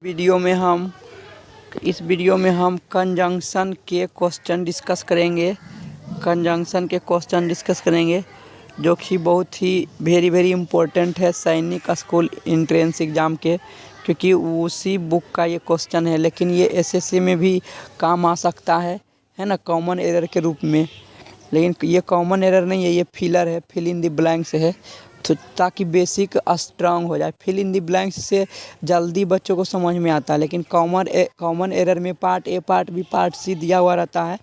इस वीडियो में हम कंजंक्शन के क्वेश्चन डिस्कस करेंगे जो कि बहुत ही वेरी इम्पोर्टेंट है सैनिक स्कूल एंट्रेंस एग्ज़ाम के, क्योंकि उसी बुक का ये क्वेश्चन है। लेकिन ये एसएससी में भी काम आ सकता है ना, कॉमन एरर के रूप में। लेकिन ये कॉमन एरर नहीं है, ये फिलर है, फिल इन द ब्लैंक्स है, तो ताकि बेसिक स्ट्रांग हो जाए। फिल इन द ब्लैंक्स से जल्दी बच्चों को समझ में आता है, लेकिन कॉमन एरर में part A part B part C दिया हुआ रहता है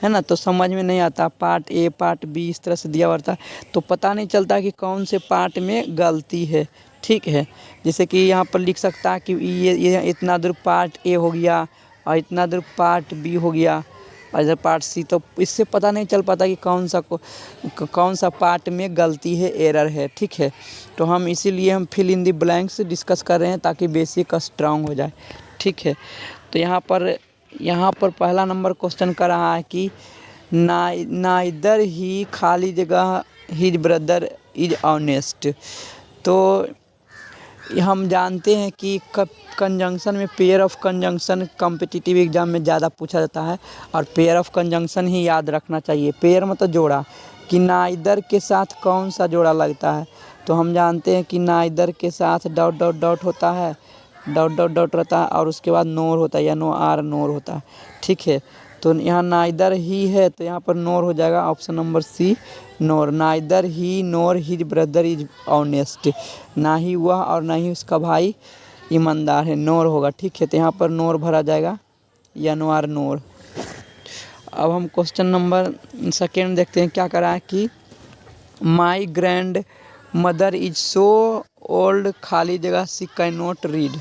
ना, तो समझ में नहीं आता। पार्ट ए पार्ट बी इस तरह से दिया हुआ रहता है, तो पता नहीं चलता कि कौन से पार्ट में गलती है। ठीक है, जैसे कि यहाँ पर लिख सकता है कि ये इतना दूर पार्ट ए हो गया और इतना दूर पार्ट बी हो गया और इधर पार्ट सी, तो इससे पता नहीं चल पाता कि कौन सा पार्ट में गलती है, एरर है। ठीक है, तो हम इसीलिए हम fill in the blanks discuss कर रहे हैं ताकि बेसिक स्ट्रांग हो जाए। ठीक है, तो यहाँ पर पहला नंबर क्वेश्चन कर रहा है कि नाइदर ही खाली जगह हिज ब्रदर इज ऑनेस्ट। तो हम जानते हैं कि कंजंक्शन में pair of conjunction competitive exam में ज़्यादा पूछा जाता है और पेयर ऑफ कंजंक्शन ही याद रखना चाहिए। पेयर मतलब जोड़ा, कि नाइदर के साथ कौन सा जोड़ा लगता है। तो हम जानते हैं कि नाइदर के साथ डॉट डॉट डॉट होता है, डॉट डॉट डॉट रहता है और उसके बाद नोर होता है या नोर होता है। ठीक है, तो यहाँ नाइदर ही है तो यहाँ पर नोर हो जाएगा, option number C nor. Neither ही nor his brother is honest, ना ही वह और ना ही उसका भाई ईमानदार है, नोर होगा। ठीक है, तो यहाँ पर नोर भरा जाएगा या नोर। अब हम क्वेश्चन नंबर सेकेंड देखते हैं। क्या करा है कि माई grandmother is so old खाली जगह सी कैन नॉट रीड।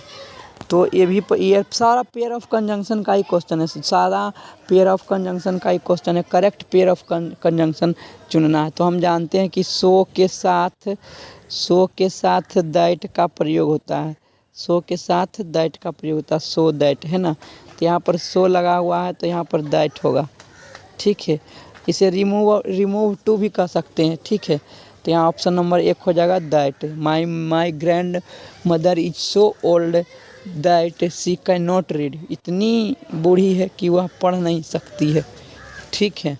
तो ये सारा पेयर ऑफ कंजंक्शन का ही क्वेश्चन है, सारा पेयर ऑफ कंजंक्शन का ही क्वेश्चन है। करेक्ट पेयर ऑफ कंजंक्शन चुनना है। तो हम जानते हैं कि सो के साथ दैट का प्रयोग होता है, सो के साथ दैट का प्रयोग होता है, सो दैट है ना। तो यहाँ पर सो लगा हुआ है तो यहाँ पर दैट होगा। ठीक है, इसे रिमूव टू भी कह सकते हैं। ठीक है, तो यहाँ ऑप्शन नंबर 1 हो जाएगा that. My grandmother is so old that she can not read, इतनी बूढ़ी है कि वह पढ़ नहीं सकती है। ठीक है,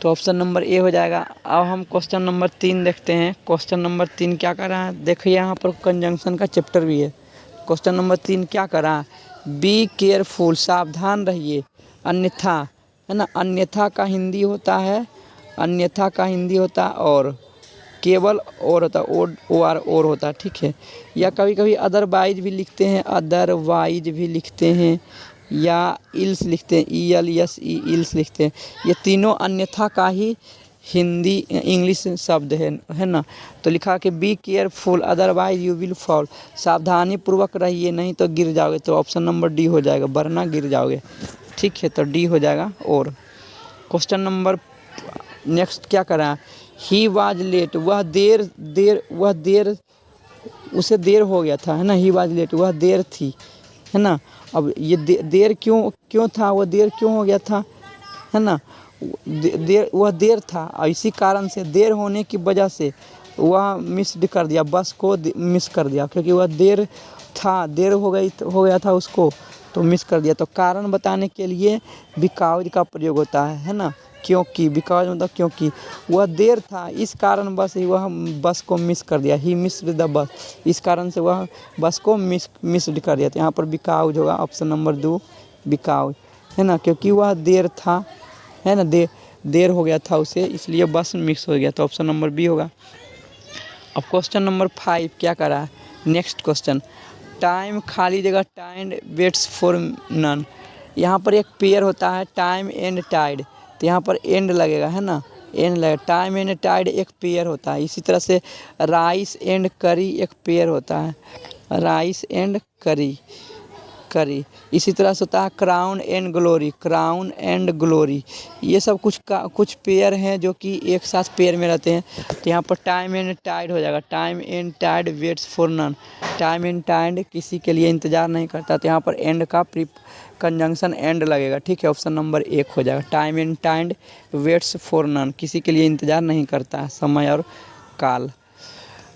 तो ऑप्शन नंबर ए हो जाएगा। अब हम क्वेश्चन नंबर 3 देखते हैं। क्वेश्चन नंबर 3 क्या कर रहा है, देखिए यहाँ पर कंजंक्शन का चैप्टर भी है। क्वेश्चन नंबर 3 क्या कर रहा है, बी केयरफुल, सावधान रहिए, अन्यथा है ना। अन्यथा का हिंदी होता है और, केवल और होता है, और होता है। ठीक है, या कभी कभी अदरवाइज भी लिखते हैं, या इल्स लिखते हैं, इल्स लिखते हैं। ये तीनों अन्यथा का ही हिंदी इंग्लिश शब्द है ना। तो लिखा कि be careful otherwise you will fall, सावधानी पूर्वक रहिए नहीं तो गिर जाओगे। तो ऑप्शन नंबर डी हो जाएगा, वरना गिर जाओगे। ठीक है, तो डी हो जाएगा। और क्वेश्चन नंबर नेक्स्ट क्या करा, ही वाज लेट, उसे देर हो गया था, है ना। ही वाज लेट, वह देर थी, है ना। अब ये देर क्यों था, वह देर क्यों हो गया था, है ना। वह देर था और इसी कारण से, देर होने की वजह से वह मिस कर दिया, बस को मिस कर दिया, क्योंकि वह देर हो गया था उसको, तो मिस कर दिया। तो कारण बताने के लिए बिकॉज का प्रयोग होता है ना। क्योंकि, बिकॉज मतलब क्योंकि, वह देर था इस कारण बस ही वह बस को मिस कर दिया, ही मिस्ड द बस, इस कारण से वह बस को मिस कर दिया। तो यहाँ पर बिकॉज होगा, ऑप्शन नंबर 2 बिकॉज, है ना, क्योंकि वह देर था, है ना, देर हो गया था उसे, इसलिए बस मिस हो गया। तो ऑप्शन नंबर बी होगा। अब क्वेश्चन नंबर 5 क्या करा है, नेक्स्ट क्वेश्चन, टाइम खाली जगह टाइम वेट्स फॉर नन। यहाँ पर एक पेयर होता है टाइम एंड टाइड, तो यहाँ पर एंड लगेगा, है ना, एंड लगेगा। टाइम एंड टाइड एक पेयर होता है। इसी तरह से राइस एंड करी एक पेयर होता है, राइस एंड करी। इसी तरह से होता है क्राउन एंड ग्लोरी। ये सब कुछ पेयर हैं जो कि एक साथ पेयर में रहते हैं। तो यहाँ पर टाइम एंड टाइड हो जाएगा, time and tide waits for none, time and tide किसी के लिए इंतज़ार नहीं करता। तो यहाँ पर एंड का कंजंक्शन एंड लगेगा। ठीक है, ऑप्शन नंबर 1 हो जाएगा। Time and tide waits for none, किसी के लिए इंतज़ार नहीं करता है, समय और काल।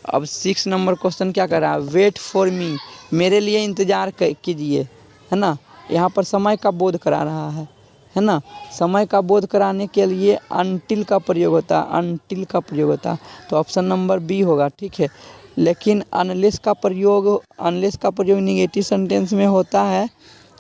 अब 6 नंबर क्वेश्चन क्या कर रहा है, वेट फॉर मी मेरे लिए इंतज़ार कीजिए, है ना। यहाँ पर समय का बोध करा रहा है ना। समय का बोध कराने के लिए अनटिल का प्रयोग होता है, अनटिल का प्रयोग होता है, तो ऑप्शन नंबर बी होगा, ठीक है। लेकिन अनलेस का प्रयोग निगेटिव सेंटेंस में होता है,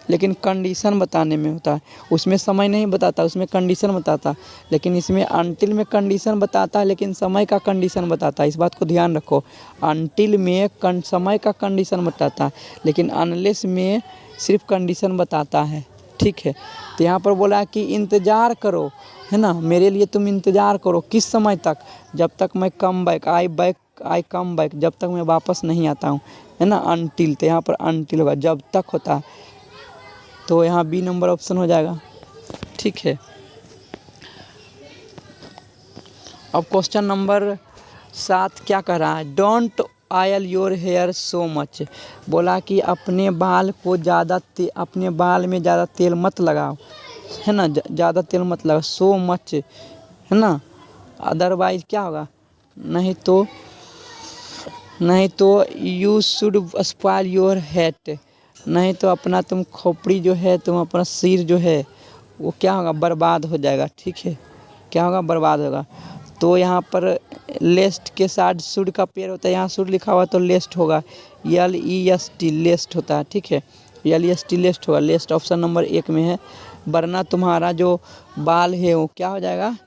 लेकिन कंडीशन बताने में होता है। उसमें समय नहीं बताता, उसमें कंडीशन बताता। लेकिन इसमें अनटिल में कंडीशन बताता है, लेकिन समय का कंडीशन बताता है। इस बात को ध्यान रखो, अनटिल में समय का कंडीशन बताता है, लेकिन अनलेस में सिर्फ कंडीशन बताता है, ठीक है। तो यहाँ पर बोला कि इंतज़ार करो, है ना, मेरे लिए तुम इंतज़ार करो, किस समय तक, जब तक मैं आई कम बैक, जब तक मैं वापस नहीं आता हूँ, है ना। अनटिल, तो यहाँ पर अनटिल होगा, जब तक होता है, तो यहाँ बी नंबर ऑप्शन हो जाएगा, ठीक है। अब क्वेश्चन नंबर 7 क्या कह रहा है, don't oil your hair so much. बोला कि अपने बाल में ज़्यादा तेल मत लगाओ, है ना, ज़्यादा तेल मत लगाओ, सो मच, है ना। अदरवाइज क्या होगा, नहीं तो you should spoil your head, नहीं तो अपना तुम खोपड़ी जो है, तुम अपना सिर जो है वो क्या होगा, बर्बाद हो जाएगा, ठीक है। क्या होगा, बर्बाद होगा। तो यहाँ पर लेस्ट के साथ शुड का पेड़ होता है, यहाँ शुड लिखा हुआ तो लेस्ट होगा, LEST लेस्ट होता है, ठीक है। LEST लेस्ट होगा, लेस्ट ऑप्शन नंबर 1 में है। वरना तुम्हारा जो बाल है वो क्या हो जाएगा,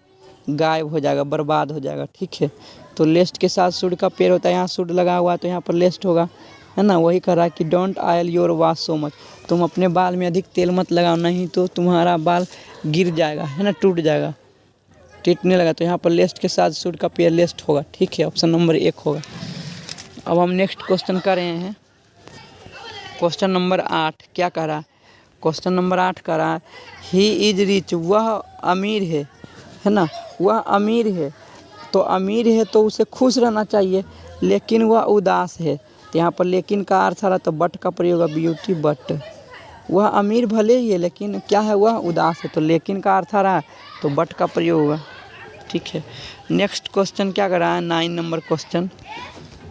गायब हो जाएगा, बर्बाद हो जाएगा, ठीक है। तो लेस्ट के साथ शुड का पेड़ होता है, यहाँ शुड लगा हुआ है तो यहाँ पर लेस्ट होगा, है ना। वही कह रहा है कि don't oil your wash so much, तुम अपने बाल में अधिक तेल मत लगाओ, नहीं तो तुम्हारा बाल गिर जाएगा, है ना, टूट जाएगा, टूटने लगा। तो यहाँ पर लेस्ट के साथ शुड का पेड़ लेस्ट होगा, ठीक है, ऑप्शन नंबर 1 होगा। अब हम नेक्स्ट क्वेश्चन कर रहे हैं, क्वेश्चन नंबर 8 क्या कह रहा है, क्वेश्चन नंबर 8 कह रहा है ही इज रिच, वह अमीर है ना, वह अमीर है। तो अमीर है तो उसे खुश रहना चाहिए, लेकिन वह उदास है। तो यहाँ पर लेकिन का अर्थ आ रहा तो बट का प्रयोग है, ब्यूटी बट। वह अमीर भले ही है, लेकिन क्या है, वह उदास है। तो लेकिन का अर्थ आ रहा है तो बट का प्रयोग होगा, ठीक है। नेक्स्ट क्वेश्चन क्या कर रहा है, 9 नंबर क्वेश्चन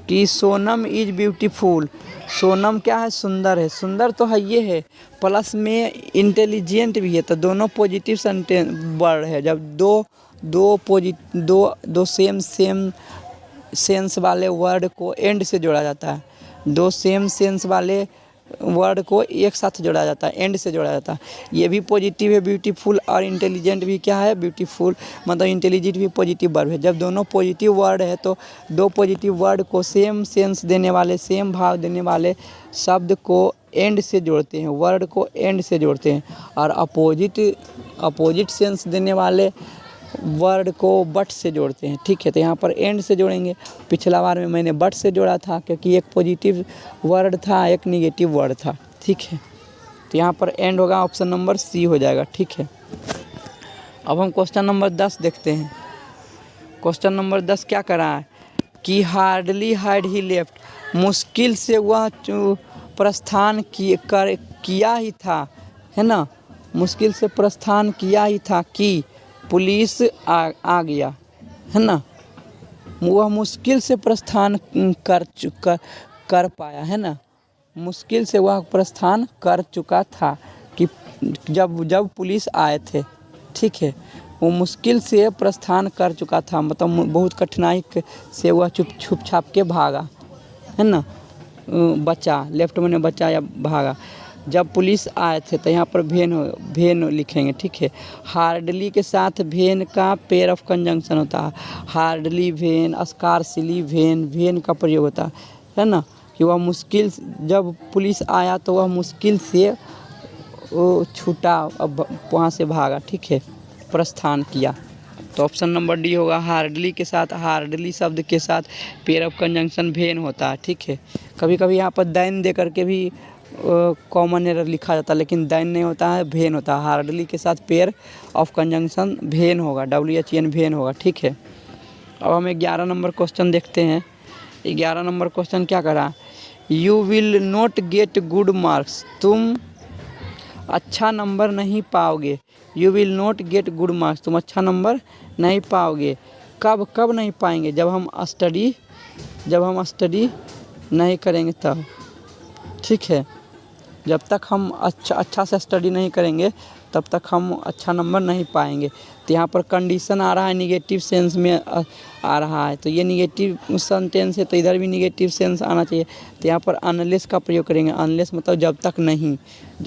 कि सोनम इज ब्यूटीफुल। सोनम क्या है, सुंदर है। सुंदर तो है, ये है, प्लस में इंटेलिजेंट भी है। तो दोनों पॉजिटिव सेंटेंस वर्ड है। जब दो सेम सेंस वाले वर्ड को एंड से जोड़ा जाता है, दो सेम सेंस वाले वर्ड को एक साथ जोड़ा जाता है, एंड से जोड़ा जाता है। ये भी पॉजिटिव है ब्यूटीफुल, और इंटेलिजेंट भी क्या है, ब्यूटीफुल, मतलब इंटेलिजेंट भी पॉजिटिव वर्ड है। जब दोनों पॉजिटिव वर्ड है तो दो पॉजिटिव वर्ड को सेम सेंस देने वाले, सेम भाव देने वाले शब्द को एंड से जोड़ते हैं, वर्ड को एंड से जोड़ते हैं। और अपोजिट सेंस देने वाले वर्ड को बट से जोड़ते हैं, ठीक है। तो यहाँ पर एंड से जोड़ेंगे। पिछला बार में मैंने बट से जोड़ा था, क्योंकि एक पॉजिटिव वर्ड था, एक निगेटिव वर्ड था, ठीक है। तो यहाँ पर एंड होगा, ऑप्शन नंबर सी हो जाएगा, ठीक है। अब हम क्वेश्चन नंबर 10 देखते हैं। क्वेश्चन नंबर 10 क्या कर रहा है कि हार्डली हैड ही लेफ्ट, मुश्किल से वह प्रस्थान किया ही था, है ना, मुश्किल से प्रस्थान किया ही था कि पुलिस आ गया, है ना। वह मुश्किल से प्रस्थान कर पाया, है ना, मुश्किल से वह प्रस्थान कर चुका था कि जब पुलिस आए थे, ठीक है। वो मुश्किल से प्रस्थान कर चुका था, मतलब बहुत कठिनाई से वह छुप छाप के भागा, है ना, बचा, लेफ्ट में बचा या भागा। जब पुलिस आए थे, तो यहाँ पर भेन लिखेंगे, ठीक है। हार्डली के साथ भेन का पेयर ऑफ कंजंक्शन होता है। हार्डली भेन, स्कार्सली भेन का प्रयोग होता है ना, कि वह मुश्किल, जब पुलिस आया तो वह मुश्किल से वो छूटा, अब वहाँ से भागा, ठीक है, प्रस्थान किया। तो ऑप्शन नंबर डी होगा। हार्डली के साथ, हार्डली शब्द के साथ पेयर ऑफ कंजंक्शन भेन होता है, ठीक है। कभी कभी यहाँ पर दैन दे करके भी कॉमन एरर लिखा जाता है, लेकिन दैन नहीं होता है, भेन होता है। हार्डली के साथ पेयर ऑफ कंजंक्शन भेन होगा, WHEN भेन होगा, ठीक है। अब हम 11 नंबर क्वेश्चन देखते हैं। 11 नंबर क्वेश्चन क्या कर रहा है, you will not get good marks, तुम अच्छा नंबर नहीं पाओगे। You will not get good marks, तुम अच्छा नंबर नहीं पाओगे। कब नहीं पाएंगे, जब हम स्टडी नहीं करेंगे तब। ठीक है। जब तक हम अच्छा से स्टडी नहीं करेंगे तब तक हम अच्छा नंबर नहीं पाएंगे। तो यहाँ पर कंडीशन आ रहा है निगेटिव सेंस में आ रहा है, तो ये निगेटिव सेंटेंस है तो इधर भी निगेटिव सेंस आना चाहिए। तो यहाँ पर अनलेस का प्रयोग करेंगे। अनलेस मतलब जब तक नहीं,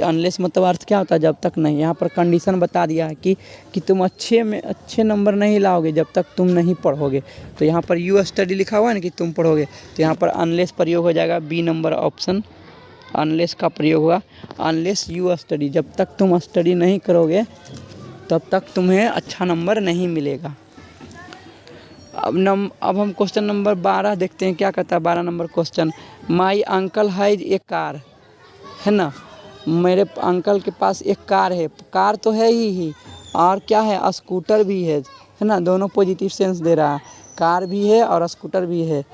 अनलेस मतलब अर्थ क्या होता है, जब तक नहीं। यहाँ पर कंडीशन बता दिया है कि तुम अच्छे नंबर नहीं लाओगे जब तक तुम नहीं पढ़ोगे। तो यहाँ पर यू स्टडी लिखा हुआ है ना कि तुम पढ़ोगे, तो यहाँ पर अनलेस प्रयोग हो जाएगा। बी नंबर ऑप्शन अनलेस का प्रयोग हुआ। अनलेस यू स्टडी, जब तक तुम स्टडी नहीं करोगे तब तक तुम्हें अच्छा नंबर नहीं मिलेगा। अब हम क्वेश्चन नंबर 12 देखते हैं क्या कहता है। 12 number question, my uncle has a car, है ना। मेरे अंकल के पास एक कार है। कार तो है ही और क्या है, स्कूटर भी है ना। दोनों पॉजिटिव सेंस दे रहा है, कार भी है और स्कूटर भी है।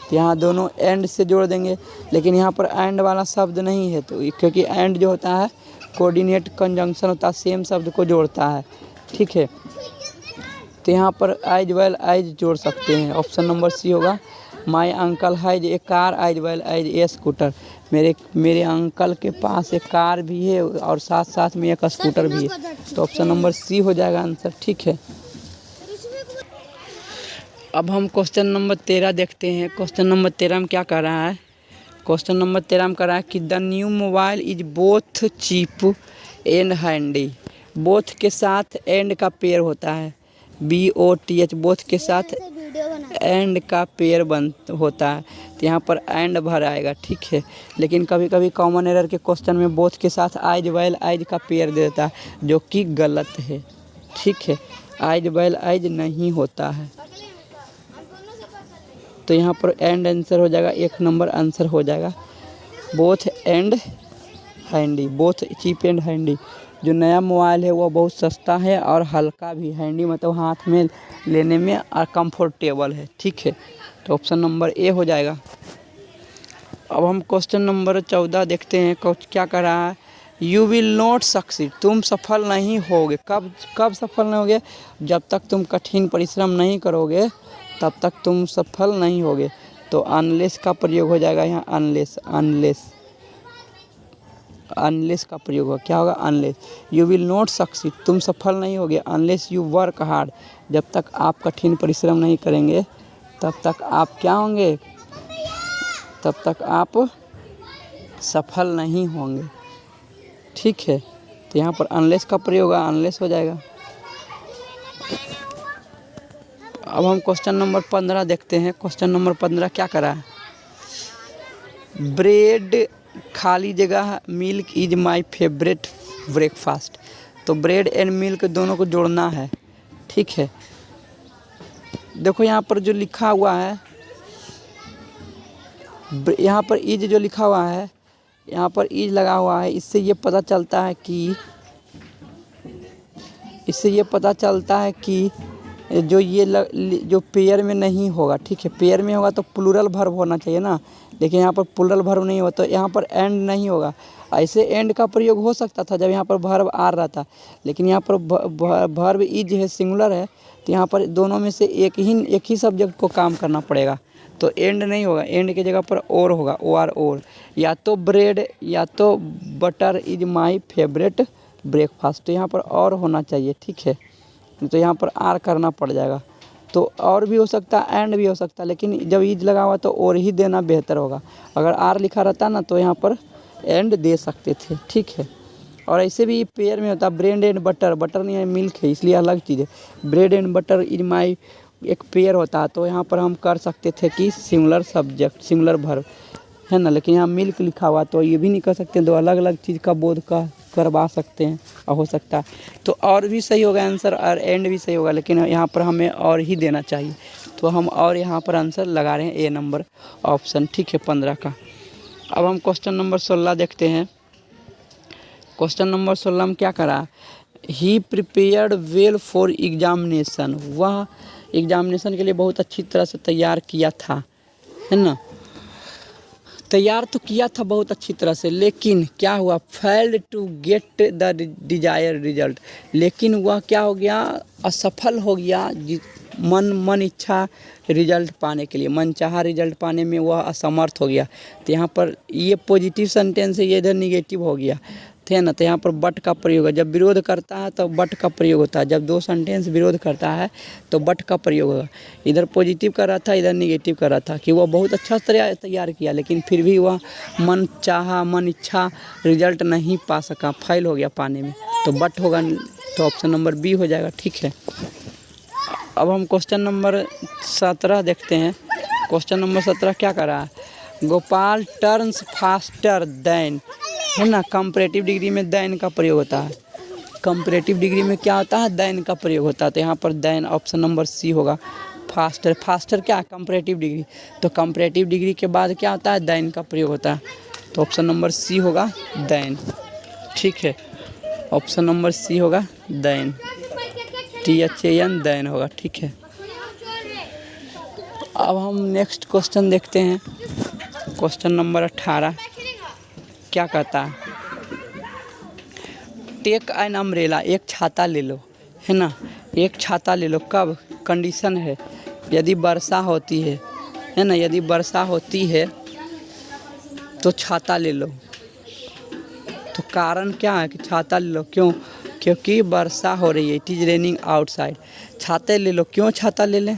तो यहाँ दोनों एंड से जोड़ देंगे, लेकिन यहाँ पर एंड वाला शब्द नहीं है, तो क्योंकि एंड जो होता है कोऑर्डिनेट कंजंक्शन होता है, सेम शब्द को जोड़ता है, ठीक है। तो यहाँ पर एज वेल एज जोड़ सकते हैं। ऑप्शन नंबर सी होगा। My uncle has a car as well as a scooter, मेरे अंकल के पास एक कार भी है और साथ साथ में एक स्कूटर भी है। तो ऑप्शन नंबर सी हो जाएगा आंसर, ठीक है। अब हम क्वेश्चन नंबर 13 देखते हैं। क्वेश्चन नंबर 13 में क्या कर रहा है। क्वेश्चन नंबर 13 में कर रहा है कि the new mobile is both cheap and handy. Both के साथ एंड का पेयर होता है, BOTH, बोथ के साथ एंड का पेयर होता है। तो यहाँ पर एंड भर आएगा, ठीक है। लेकिन कभी कभी कॉमन एरर के क्वेश्चन में बोथ के साथ एज वेल एज का पेयर दे देता है, जो कि गलत है, ठीक है। एज वेल एज नहीं होता है। तो यहाँ पर एंड आंसर हो जाएगा, एक नंबर आंसर हो जाएगा। Both and handy, both cheap and handy. जो नया मोबाइल है वो बहुत सस्ता है और हल्का भी। हैंडी मतलब हाथ में लेने में और कंफर्टेबल है, ठीक है। तो ऑप्शन नंबर ए हो जाएगा। अब हम क्वेश्चन नंबर 14 देखते हैं। क्या कर रहा है, यू विल नॉट सक्सीड, तुम सफल नहीं होगे। कब सफल नहीं होगे, जब तक तुम कठिन परिश्रम नहीं करोगे तब तक तुम सफल नहीं होगे। तो अनलेस का प्रयोग हो जाएगा यहाँ। अनलेस का प्रयोग होगा, क्या होगा, unless. You will not succeed, तुम सफल नहीं होगे। अनलेस यू वर्क हार्ड, जब तक आप कठिन परिश्रम नहीं करेंगे तब तक आप क्या होंगे, तब तक आप सफल नहीं होंगे, ठीक है। तो यहाँ पर अनलेस का प्रयोग होगा, अनलेस हो जाएगा। अब हम क्वेश्चन नंबर 15 देखते हैं। क्वेश्चन नंबर 15 क्या कर रहा है, ब्रेड खाली जगह milk is my favourite breakfast. तो ब्रेड एंड मिल्क दोनों को जोड़ना है, ठीक है। देखो यहाँ पर जो लिखा हुआ है, यहाँ पर इज जो लिखा हुआ है, यहाँ पर इज लगा हुआ है, इससे ये पता चलता है कि जो पेयर में नहीं होगा, ठीक है। पेयर में होगा तो प्लूरल वर्ब होना चाहिए ना, लेकिन यहाँ पर प्लूरल वर्ब नहीं होगा, तो यहाँ पर एंड नहीं होगा। ऐसे एंड का प्रयोग हो सकता था जब यहाँ पर वर्ब आ रहा था, लेकिन यहाँ पर वर्ब इज है, सिंगुलर है, तो यहाँ पर दोनों में से एक ही सब्जेक्ट को काम करना पड़ेगा। तो एंड नहीं होगा, एंड की जगह पर और होगा, और। या तो ब्रेड या तो butter is my favourite breakfast, तो यहाँ पर और होना चाहिए, ठीक है। तो यहाँ पर आर करना पड़ जाएगा। तो और भी हो सकता है, एंड भी हो सकता है, लेकिन जब ईज लगा हुआ तो और ही देना बेहतर होगा। अगर आर लिखा रहता ना तो यहाँ पर एंड दे सकते थे, ठीक है। और ऐसे भी पेयर में होता है ब्रेड एंड बटर नहीं है, मिल्क है, इसलिए अलग चीज़ है। Bread and butter is my एक पेयर होता है, तो यहाँ पर हम कर सकते थे कि सिंगुलर सब्जेक्ट, सिंगुलर वर्ब, है ना। लेकिन यहाँ मिल्क लिखा हुआ तो ये भी नहीं कर सकते, दो अलग अलग चीज़ का बोध का करवा सकते हैं और हो सकता है। तो और भी सही होगा आंसर और एंड भी सही होगा, लेकिन यहाँ पर हमें और ही देना चाहिए, तो हम और यहाँ पर आंसर लगा रहे हैं ए नंबर ऑप्शन, ठीक है, 15 का। अब हम क्वेश्चन नंबर 16 देखते हैं। क्वेश्चन नंबर 16 में क्या करा, ही प्रिपेयर्ड वेल फॉर एग्जामिनेशन, वह एग्जामिनेशन के लिए बहुत अच्छी तरह से तैयार किया था, है ना। तैयार तो किया था बहुत अच्छी तरह से, लेकिन क्या हुआ, failed to get the desired result, लेकिन वह क्या हो गया, असफल हो गया मन इच्छा रिजल्ट पाने के लिए, मनचाहा रिजल्ट पाने में वह असमर्थ हो गया। तो यहाँ पर ये पॉजिटिव सेंटेंस है, ये इधर निगेटिव हो गया, थे ना। तो यहाँ पर बट का प्रयोग है, जब विरोध करता है तो बट का प्रयोग होता है, जब दो सेंटेंस विरोध करता है तो बट का प्रयोग होगा। इधर पॉजिटिव कर रहा था, इधर निगेटिव कर रहा था कि वह बहुत अच्छा तैयार किया, लेकिन फिर भी वह मन चाहा मन इच्छा रिजल्ट नहीं पा सका, फेल हो गया पाने में, तो बट होगा। तो ऑप्शन नंबर बी हो जाएगा, ठीक है। अब हम क्वेश्चन नंबर 17 देखते हैं। क्वेश्चन नंबर 17 क्या कर रहा है, गोपाल टर्न्स फास्टर देन, है ना। कंपैरेटिव डिग्री में देन का प्रयोग होता है, कंपैरेटिव डिग्री में क्या होता है, देन का प्रयोग होता है। तो यहाँ पर देन ऑप्शन नंबर सी होगा। फास्टर, फास्टर क्या है, कंपैरेटिव डिग्री, तो कंपैरेटिव डिग्री के बाद क्या होता है, देन का प्रयोग होता है। तो ऑप्शन नंबर सी होगा देन, ठीक है। ऑप्शन नंबर सी होगा देन, THAN देन होगा, ठीक है। अब हम नेक्स्ट क्वेश्चन देखते हैं। क्वेश्चन नंबर 18 क्या कहता है, टेक एन अम्ब्रेला, एक छाता ले लो, है ना। एक छाता ले लो, कब, कंडीशन है यदि वर्षा होती है ना, यदि वर्षा होती है तो छाता ले लो। तो कारण क्या है कि छाता ले लो, क्यों, क्योंकि वर्षा हो रही है, इट इज़ रेनिंग आउटसाइड। छाते ले लो, क्यों छाता ले लें,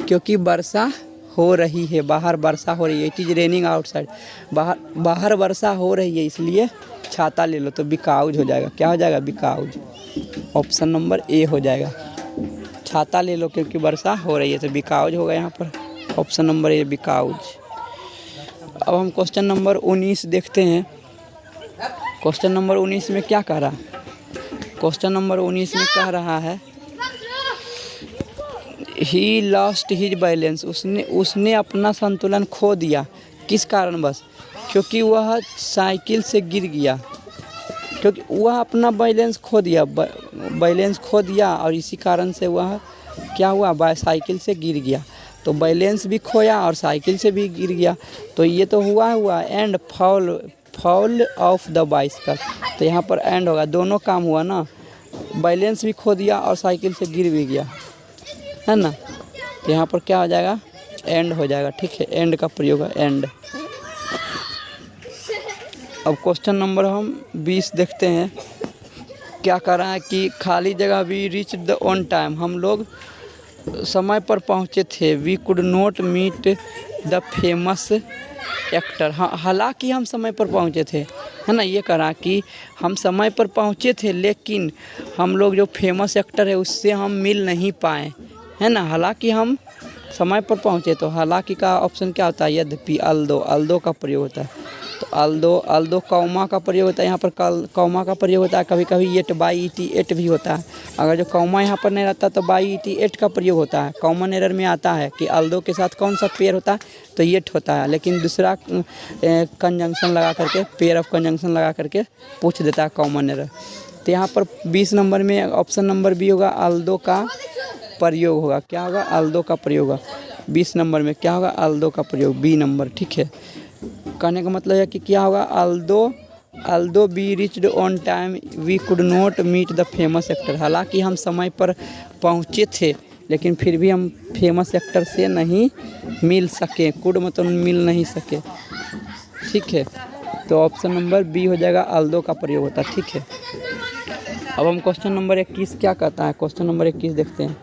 क्योंकि वर्षा हो रही है, बाहर वर्षा हो रही है, इट इज़ रेनिंग आउटसाइड, बाहर वर्षा हो रही है इसलिए छाता ले लो। तो बिकाउज हो जाएगा, क्या हो जाएगा, बिकाउज। ऑप्शन नंबर ए हो जाएगा, छाता ले लो क्योंकि वर्षा हो रही है, तो बिकाउज होगा यहाँ पर, ऑप्शन नंबर ए बिकाउज। अब हम क्वेश्चन नंबर 19 देखते हैं। क्वेश्चन नंबर 19 में क्या कह रहा है, क्वेश्चन नंबर 19 में कह रहा है ही लॉस्ट हिज बैलेंस, उसने अपना संतुलन खो दिया, किस कारणवश, क्योंकि वह साइकिल से गिर गया, क्योंकि वह अपना बैलेंस खो दिया, बैलेंस खो दिया और इसी कारण से वह क्या हुआ, साइकिल से गिर गया। तो बैलेंस भी खोया और साइकिल से भी गिर गया, तो ये तो हुआ and fall of the bicycle. तो यहाँ पर एंड होगा, दोनों काम हुआ ना, बैलेंस भी खो दिया और साइकिल से गिर भी गया, है ना। तो यहाँ पर क्या हो जाएगा, एंड हो जाएगा, ठीक है। एंड का प्रयोग है, एंड। अब क्वेश्चन नंबर हम 20 देखते हैं। क्या कर रहा है कि खाली जगह we reach the on time, हम लोग समय पर पहुँचे थे। We could not meet the famous actor, हाँ हालांकि हम समय पर पहुँचे थे, है ना। ये करा कि हम समय पर पहुँचे थे लेकिन हम लोग जो फेमस एक्टर है उससे हम मिल नहीं पाए, है ना। हालांकि हम समय पर पहुँचे, तो हालांकि का ऑप्शन क्या होता है, यद्यपि, अल्दो का प्रयोग होता है। तो अल्दो कौमा का प्रयोग होता है, यहाँ पर कौमा का प्रयोग होता है। कभी कभी एट, बाई ईटी एट भी होता है। अगर जो कौमा यहाँ पर नहीं रहता तो बाई ईटी एट का प्रयोग होता है। कॉमन एरर में आता है कि अल्दो के साथ कौन सा पेयर होता है, तो एट होता है, लेकिन दूसरा कंजंक्शन लगा करके, पेयर ऑफ कंजंक्शन लगा करके पूछ देता है कॉमन एरर। तो यहाँ पर 20 नंबर में ऑप्शन नंबर बी होगा, अल्दो का प्रयोग होगा। क्या होगा, अल्दो का प्रयोग होगा। 20 नंबर में क्या होगा, अल्दो का प्रयोग, बी नंबर, ठीक है। कहने का मतलब है कि क्या होगा, although we reached on time we could not meet the famous actor, हालांकि हम समय पर पहुँचे थे लेकिन फिर भी हम फेमस एक्टर से नहीं मिल सके। कुड मतलब मिल नहीं सके, ठीक है। तो ऑप्शन नंबर बी हो जाएगा, अल्दो का प्रयोग होता है, ठीक है। अब हम क्वेश्चन नंबर 21 क्या कहता है, क्वेश्चन नंबर 21 देखते हैं।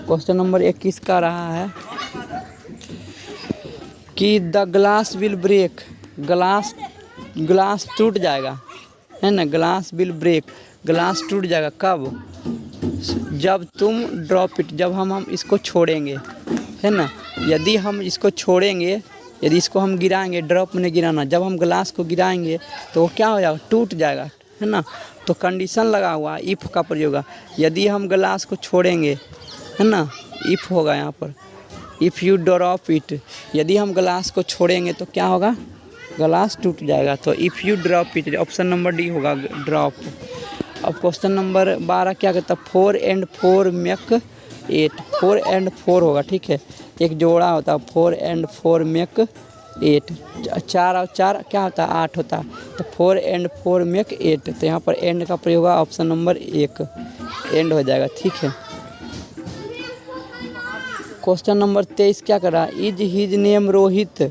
क्वेश्चन नंबर 21 का रहा है कि the glass will break, glass टूट जाएगा, है ना। ग्लास विल ब्रेक, ग्लास टूट जाएगा कब, जब तुम ड्रॉप इट, जब हम इसको छोड़ेंगे, है ना। यदि हम इसको छोड़ेंगे, यदि इसको हम गिराएंगे, ड्रॉप में गिराना, जब हम ग्लास को गिराएंगे तो वो क्या हो जाएगा, टूट जाएगा, है ना। तो कंडीशन लगा हुआ, इफ़ का प्रयोग होगा। यदि हम ग्लास को छोड़ेंगे, है ना, इफ़ होगा यहाँ पर, इफ़ यू ड्रॉप इट, यदि हम ग्लास को छोड़ेंगे तो क्या होगा, ग्लास टूट जाएगा। तो if you drop it, option number D होगा, ड्रॉप। अब क्वेश्चन नंबर 12 क्या कहता है, 4 and 4 मेक 8, 4 and 4 होगा, ठीक है। एक जोड़ा होता है, 4 and 4 मेक 8, 4 और 4 क्या होता है, 8 होता है। तो 4 and 4 मेक 8, तो यहाँ पर एंड का प्रयोग होगा, ऑप्शन नंबर 1 एंड हो जाएगा, ठीक है। क्वेश्चन नंबर 23 क्या करा, इज हिज नेम रोहित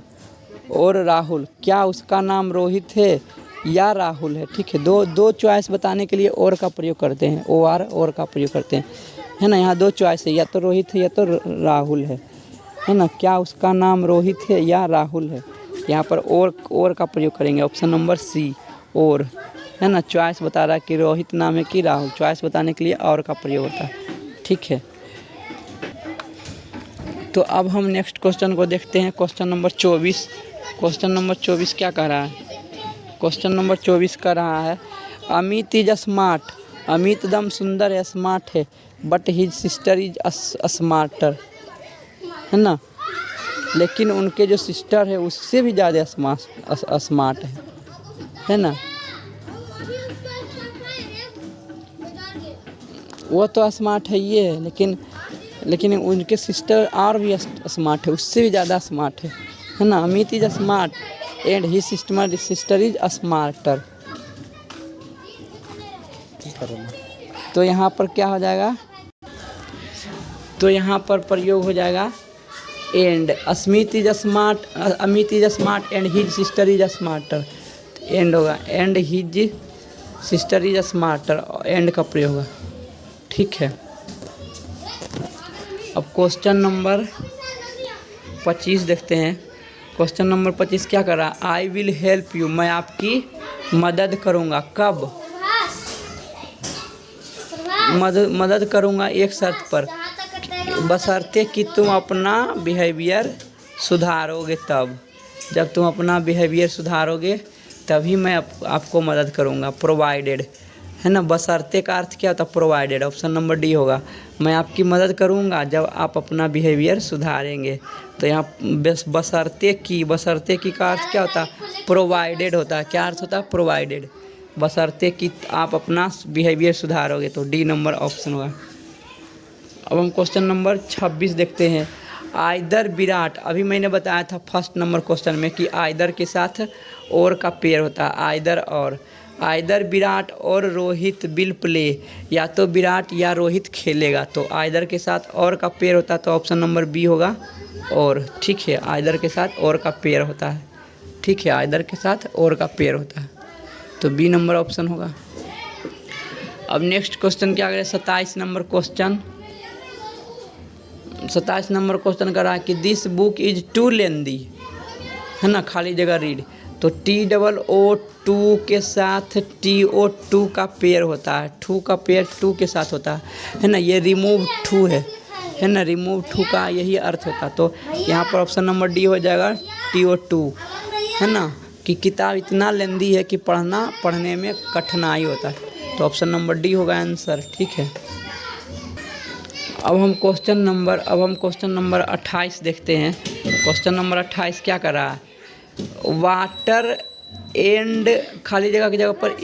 और राहुल, क्या उसका नाम रोहित है या राहुल है। ठीक है, दो चॉइस बताने के लिए और का प्रयोग करते हैं, और का प्रयोग करते हैं, है ना। यहाँ दो चॉइस है, या तो रोहित है या तो राहुल है ना। क्या उसका नाम रोहित है या राहुल है, यहाँ पर और का प्रयोग करेंगे। ऑप्शन नंबर सी, और, है ना। चॉइस बता रहा है कि रोहित नाम है कि राहुल, चॉइस बताने के लिए और का प्रयोग होता है। ठीक है, तो अब हम नेक्स्ट क्वेश्चन को देखते हैं। Question number 24। क्वेश्चन नंबर 24 क्या कह रहा है, क्वेश्चन नंबर 24 कह रहा है, अमित इज स्मार्ट, अमित एकदम सुंदर है, स्मार्ट है, but his sister is smarter, है ना। लेकिन उनके जो सिस्टर है उससे भी ज़्यादा स्मार्ट है ना। वो तो स्मार्ट है ये, लेकिन उनके सिस्टर और भी स्मार्ट है, उससे भी ज़्यादा स्मार्ट है ना। Amit is smart and he sister is smarter. तो यहाँ पर क्या हो जाएगा, तो यहाँ पर प्रयोग हो जाएगा and, Amit is smart and his sister is smarter, and होगा and his sister is smarter, and का प्रयोग होगा। ठीक है, अब क्वेश्चन नंबर 25 देखते हैं। क्वेश्चन नंबर 25 क्या कर रहा है, आई विल हेल्प यू, मैं आपकी मदद करूँगा, कब मदद करूँगा, एक शर्त पर, बशर्ते कि तुम अपना बिहेवियर सुधारोगे, तब जब तुम अपना बिहेवियर सुधारोगे तभी मैं आपको मदद करूँगा। प्रोवाइडेड, है ना। बशर्ते का अर्थ क्या होता है, प्रोवाइडेड। ऑप्शन नंबर डी होगा, मैं आपकी मदद करूँगा जब आप अपना बिहेवियर सुधारेंगे। तो यहाँ बशर्ते की का अर्थ क्या होता है, प्रोवाइडेड होता है। क्या अर्थ होता है, प्रोवाइडेड, बशर्ते कि आप अपना बिहेवियर सुधारोगे, तो डी नंबर ऑप्शन होगा। अब हम क्वेश्चन नंबर 26 देखते हैं। आइदर विराट, अभी मैंने बताया था फर्स्ट नंबर क्वेश्चन में कि आइदर के साथ और का पेयर होता है, आइदर और। आइदर विराट और रोहित विल प्ले, या तो विराट या रोहित खेलेगा, तो आइदर के साथ और का पेयर होता है, तो ऑप्शन नंबर बी होगा और। ठीक है, आइदर के साथ और का पेयर होता है। ठीक है, आइदर के साथ और का पेयर होता है, तो बी नंबर ऑप्शन होगा। अब नेक्स्ट क्वेश्चन क्या करें, 27 नंबर क्वेश्चन। 27 नंबर क्वेश्चन कर रहा है कि दिस बुक इज टू लेंदी, है ना, खाली जगह रीड, तो TOO2 के साथ TO2 का पेयर होता है, टू का पेयर टू के साथ होता है ना। ये रिमूव टू है ना, रिमूव टू का यही अर्थ होता है। तो यहाँ पर ऑप्शन नंबर डी हो जाएगा, TO2, है ना, कि किताब इतना लेंदी है कि पढ़ने में कठिनाई होता है, तो ऑप्शन नंबर डी होगा आंसर। ठीक है, अब हम क्वेश्चन नंबर 28 देखते हैं। क्वेश्चन नंबर 28 क्या कर रहा है, वाटर एंड, खाली जगह की जगह पर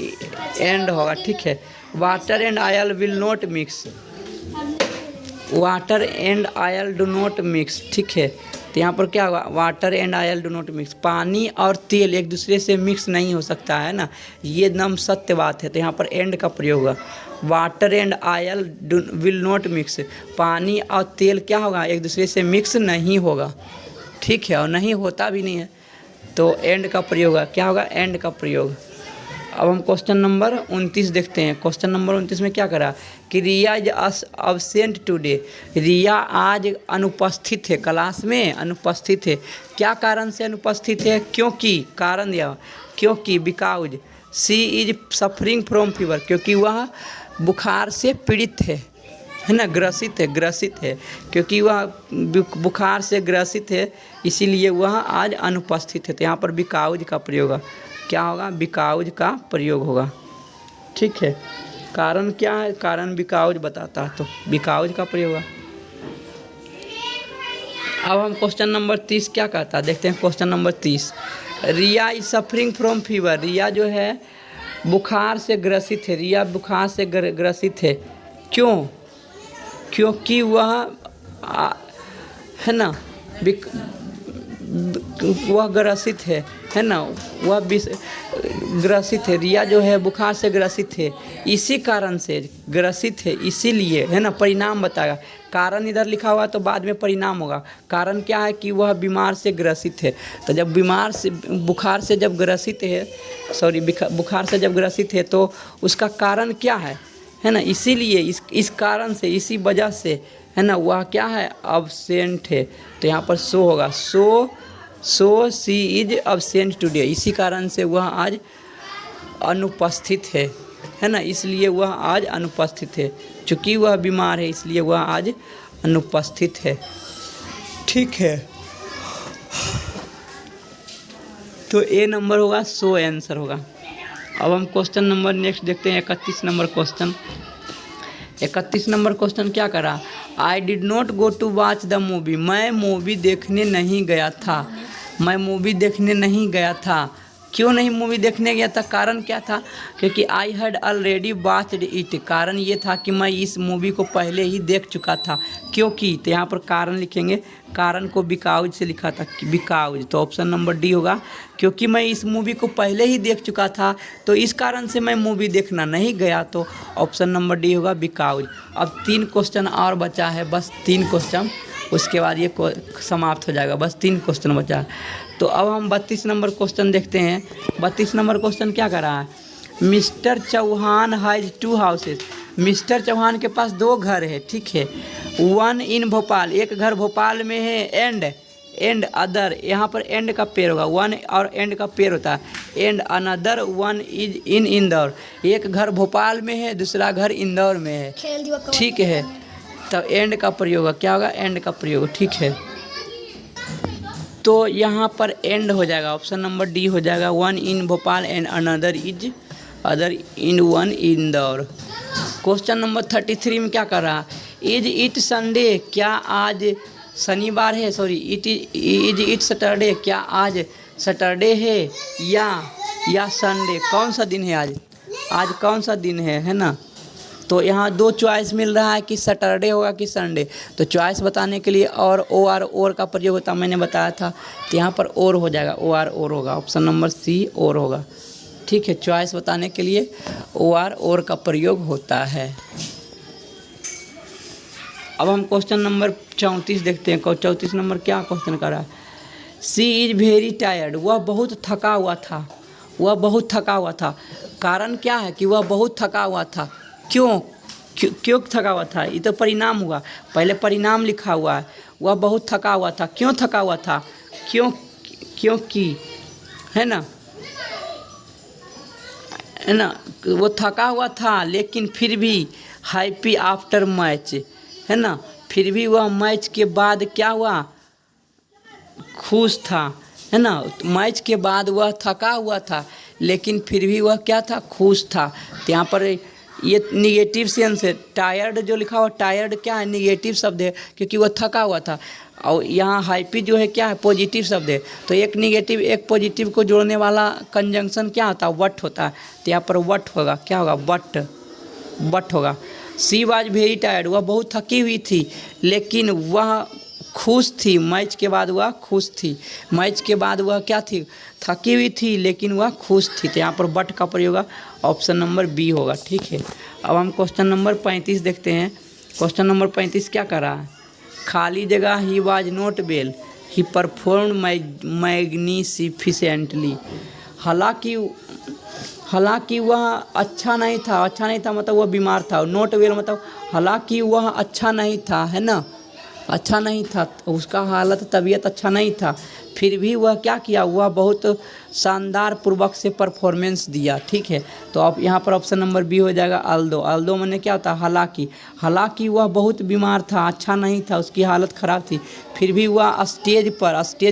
एंड होगा। ठीक है, water and oil will not mix, water and oil do not mix. ठीक है, तो यहाँ पर क्या होगा, water and oil do not mix, पानी और तेल एक दूसरे से मिक्स नहीं हो सकता, है ना, ये एकदम सत्य बात है। तो यहाँ पर एंड का प्रयोग होगा, water and oil will not mix, पानी और तेल क्या होगा, एक दूसरे से मिक्स नहीं होगा। ठीक है, और नहीं होता भी नहीं है, तो एंड का प्रयोग होगा। क्या होगा, एंड का प्रयोग। अब हम क्वेश्चन नंबर 29 देखते हैं। क्वेश्चन नंबर 29 में क्या करा कि रिया इज अब्सेंट टुडे, रिया आज अनुपस्थित है, क्लास में अनुपस्थित है। क्या कारण से अनुपस्थित है, क्योंकि, कारण यह, क्योंकि, because she is suffering from fever, क्योंकि वह बुखार से पीड़ित है ना, ग्रसित है, क्योंकि वह बुखार से ग्रसित है, इसीलिए वह आज अनुपस्थित है। तो यहाँ पर बिकॉज का प्रयोग होगा। क्या होगा, बिकॉज का प्रयोग होगा। ठीक है, कारण क्या है, कारण बिकॉज बताता है, तो बिकॉज का प्रयोग होगा। अब हम क्वेश्चन नंबर 30 क्या कहता है देखते हैं। Question number 30, Riya is suffering from fever, Riya जो है बुखार से ग्रसित है, रिया बुखार से ग्रसित है, क्यों, क्योंकि वह है ना वह ग्रसित है ना, वह ग्रसित है। रिया जो है बुखार से ग्रसित है, इसी कारण से ग्रसित है, इसीलिए, है ना। परिणाम बताएगा, कारण इधर लिखा हुआ तो बाद में परिणाम होगा। कारण क्या है कि वह बीमार से ग्रसित है। तो जब बुखार से जब ग्रसित है, बुखार से जब ग्रसित है तो उसका कारण क्या है ना। इसीलिए इस कारण से, इसी वजह से, है ना, वह क्या है, अब्सेंट है। तो यहाँ पर सो होगा, so she is absent today. इसी कारण से वह आज अनुपस्थित है ना। इसलिए वह आज अनुपस्थित है, चूँकि वह बीमार है इसलिए वह आज अनुपस्थित है। ठीक है, तो ए नंबर होगा, सो आंसर होगा। अब हम क्वेश्चन नंबर नेक्स्ट देखते हैं, 31 नंबर क्वेश्चन। 31 नंबर क्वेश्चन क्या करा, I did not go to watch the movie. मैं मूवी देखने नहीं गया था। मैं मूवी देखने नहीं गया था। क्यों नहीं मूवी देखने गया था, कारण क्या था, क्योंकि I had already watched it. कारण ये था कि मैं इस मूवी को पहले ही देख चुका था। क्योंकि, तो यहाँ पर कारण लिखेंगे, कारण को बिकॉज से लिखा था, बिकॉज। तो ऑप्शन नंबर डी होगा, क्योंकि मैं इस मूवी को पहले ही देख चुका था तो इस कारण से मैं मूवी देखना नहीं गया। तो ऑप्शन नंबर डी होगा, बिकॉज। अब 3 क्वेश्चन और बचा है, बस 3 क्वेश्चन, उसके बाद ये समाप्त हो जाएगा। बस 3 क्वेश्चन बचा है। तो अब हम 32 नंबर क्वेश्चन देखते हैं। 32 नंबर क्वेश्चन क्या कर रहा है, mister Chauhan has 2 houses. Mister Chauhan के पास 2 घर है, ठीक है। 1 इन भोपाल, एक घर भोपाल में है, एंड अदर, यहाँ पर एंड का पेड़ होगा, 1 और एंड का पेड़ होता है, and another 1 is in Indore. एक घर भोपाल में है, दूसरा घर इंदौर में है, ठीक है। तो एंड का प्रयोग क्या होगा, एंड का प्रयोग, ठीक है। तो यहाँ पर एंड हो जाएगा, ऑप्शन नंबर डी हो जाएगा, 1 in Bhopal and another is other in 1 Indore. Question number 33 में क्या कर रहा है, इज इट संडे, क्या आज शनिवार है, इज इट सैटरडे, क्या आज सैटरडे है या संडे, कौन सा दिन है आज कौन सा दिन है ना। तो यहाँ 2 चॉइस मिल रहा है कि सैटरडे होगा कि संडे। तो चॉइस बताने के लिए और का प्रयोग होता, मैंने बताया था। तो यहाँ पर और हो जाएगा, और होगा, ऑप्शन नंबर सी और होगा, ठीक है। चॉइस बताने के लिए और का प्रयोग होता है। अब हम क्वेश्चन नंबर 34 देखते हैं। 34 नंबर क्या क्वेश्चन कर रहा है, सी इज वेरी टायर्ड। वह बहुत थका हुआ था। कारण क्या है कि वह बहुत थका हुआ था। क्यों थका हुआ था, ये तो परिणाम हुआ, पहले परिणाम लिखा हुआ है। वह बहुत थका हुआ था, क्यों थका हुआ था, क्योंकि, है ना, वो थका हुआ था, लेकिन फिर भी हैप्पी आफ्टर मैच, है ना, फिर भी वह मैच के बाद क्या हुआ, खुश था, है ना। मैच के बाद वह थका हुआ था, लेकिन फिर भी वह क्या था, खुश था। तो यहाँ पर ये निगेटिव सेंस है। टायर्ड जो लिखा हुआ, टायर्ड क्या है, निगेटिव शब्द है, क्योंकि वह थका हुआ था। और यहाँ हैप्पी जो है क्या है, पॉजिटिव शब्द है। तो एक निगेटिव एक पॉजिटिव को जोड़ने वाला कंजंक्शन क्या होता है, वट होता है। तो यहाँ पर वट होगा, क्या होगा, वट होगा। सी वाज वेरी टायर्ड, वह बहुत थकी हुई थी, लेकिन वह खुश थी। मैच के बाद वह खुश थी। मैच के बाद वह क्या थी, थकी हुई थी, लेकिन वह खुश थी। तो यहाँ पर बट का प्रयोग ऑप्शन नंबर बी होगा, ठीक है। अब हम क्वेश्चन नंबर 35 देखते हैं। क्वेश्चन नंबर 35 क्या कर रहा है, खाली जगह, he was not well, he perform magnificently. हालांकि वह अच्छा नहीं था मतलब वह बीमार था। नॉट वेल मतलब हालांकि वह अच्छा नहीं था, है ना, अच्छा नहीं था, उसका हालत तबीयत अच्छा नहीं था, फिर भी वह क्या किया, वह बहुत शानदार पूर्वक से परफॉर्मेंस दिया, ठीक है। तो अब यहाँ पर ऑप्शन नंबर बी हो जाएगा, अल्दो मैंने क्या होता है, हालांकि वह बहुत बीमार था, अच्छा नहीं था, उसकी हालत ख़राब थी, फिर भी वह स्टेज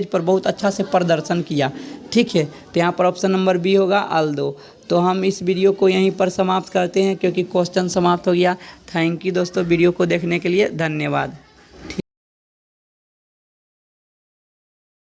पर बहुत अच्छा से प्रदर्शन किया, ठीक है। तो यहाँ पर ऑप्शन नंबर बी होगा, अल्दो। तो हम इस वीडियो को यहीं पर समाप्त करते हैं, क्योंकि क्वेश्चन समाप्त हो गया। थैंक यू दोस्तों, वीडियो को देखने के लिए धन्यवाद।